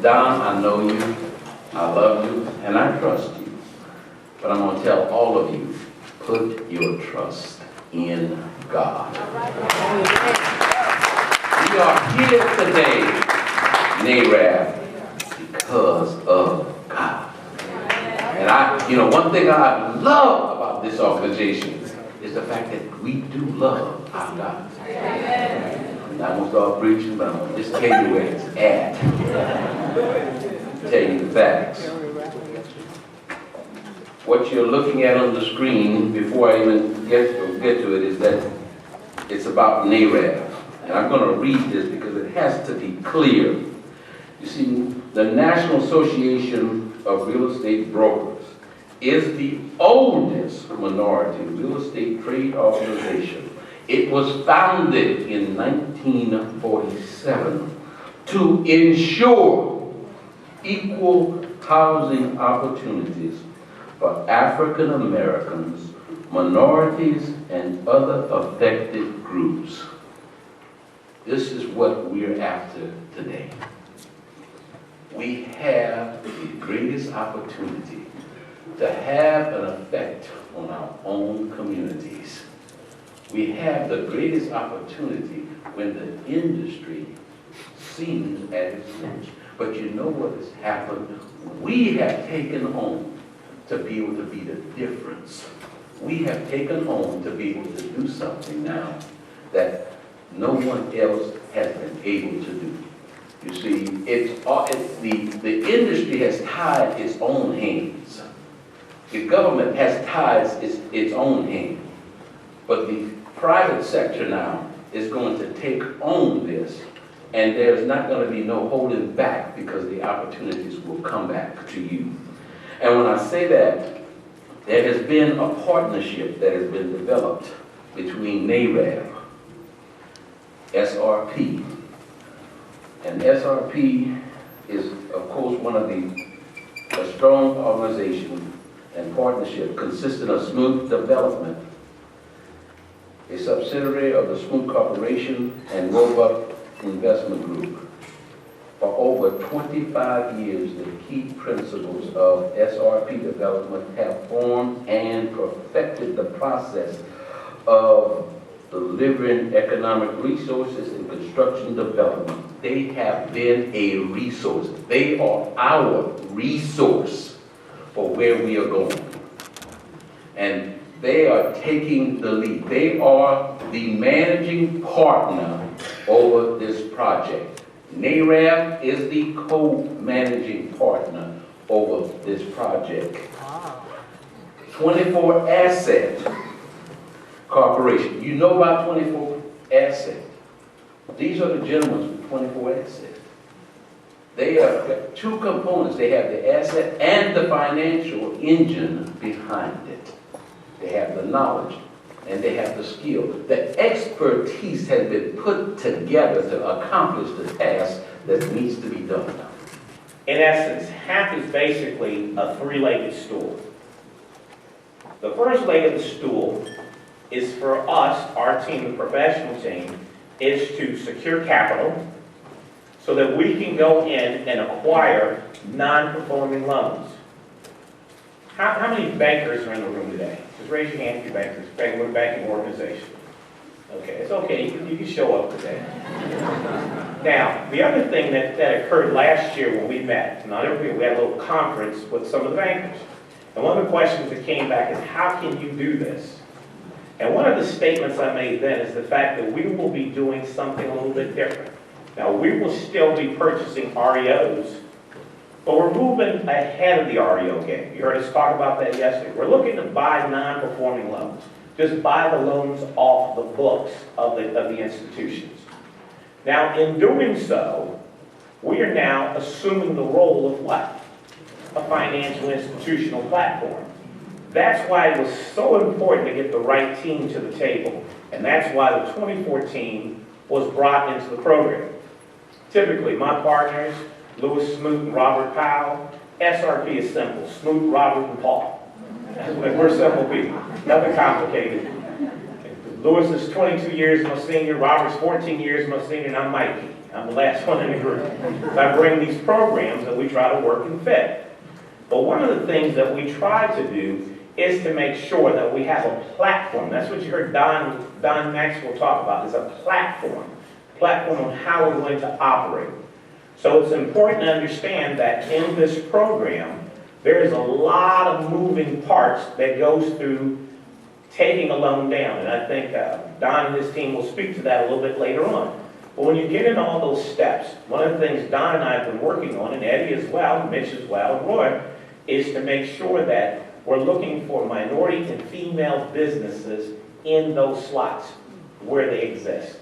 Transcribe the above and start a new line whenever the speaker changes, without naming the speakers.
Don, I know you, I love you, and I trust you. But I'm going to tell all of you, put your trust in God. We are here today, NAREB, because of God. And one thing I love about this organization is the fact that we do love our God. I'm not going to start preaching, but I'm going to just tell you where it's at. Tell you the facts. What you're looking at on the screen, before I even get to it, is that it's about NAREB. And I'm going to read this because it has to be clear. You see, the National Association of Real Estate Brokers is the oldest minority real estate trade organization. It was founded in 1947 to ensure equal housing opportunities for African Americans, minorities, and other affected groups. This is what we're after today. We have the greatest opportunity to have an effect on our own communities. We have the greatest opportunity when the industry seems at its limits. But you know what has happened? We have taken on to be able to be the difference. We have taken on to be able to do something now that no one else has been able to do. You see, the industry has tied its own hands. The government has tied its own hands. But the private sector now is going to take on this, and there's not going to be no holding back because the opportunities will come back to you. And when I say that, there has been a partnership that has been developed between NAREB, SRP, and SRP is, of course, one of a strong organization and partnership consisting of Smoot Development, a subsidiary of the Smoot Corporation, and Roebuck Investment Group. For over 25 years, the key principles of SRP development have formed and perfected the process of delivering economic resources and construction development. They have been a resource. They are our resource for where we are going. And they are taking the lead. They are the managing partner over this project. NAREB is the co-managing partner over this project. 24 Asset Corporation. You know about 24 Asset. These are the gentlemen from 24 Asset. They have two components. They have the asset and the financial engine behind it. They have the knowledge and they have the skill. The expertise has been put together to accomplish the task that needs to be done.
In essence, HAP is basically a three-legged stool. The first leg of the stool is for us, our team, the professional team, is to secure capital so that we can go in and acquire non-performing loans. How many bankers are in the room today? Just raise your hand if you're bankers, with a banking organization. Okay, it's okay, you can show up today. Now, the other thing that occurred last year when we met, and we had a little conference with some of the bankers. And one of the questions that came back is, how can you do this? And one of the statements I made then is the fact that we will be doing something a little bit different. Now, we will still be purchasing REOs, but we're moving ahead of the REO game. You heard us talk about that yesterday. We're looking to buy non-performing loans. Just buy the loans off the books of the institutions. Now, in doing so, we are now assuming the role of what? A financial institutional platform. That's why it was so important to get the right team to the table. And that's why the 2014 was brought into the program. Typically, my partners, Lewis Smoot and Robert Powell, SRP is simple. Smoot, Robert, and Paul. We're simple people. Nothing complicated. Lewis is 22 years my senior, Robert's 14 years my senior, and I'm Mikey. I'm the last one in the group. I bring these programs that we try to work and fit. But one of the things that we try to do is to make sure that we have a platform. That's what you heard Don Maxwell talk about, is a platform on how we're going to operate. So it's important to understand that in this program, there is a lot of moving parts that goes through taking a loan down. And I think Don and his team will speak to that a little bit later on. But when you get in all those steps, one of the things Don and I have been working on, and Eddie as well, Mitch as well, and Roy, is to make sure that we're looking for minority and female businesses in those slots where they exist.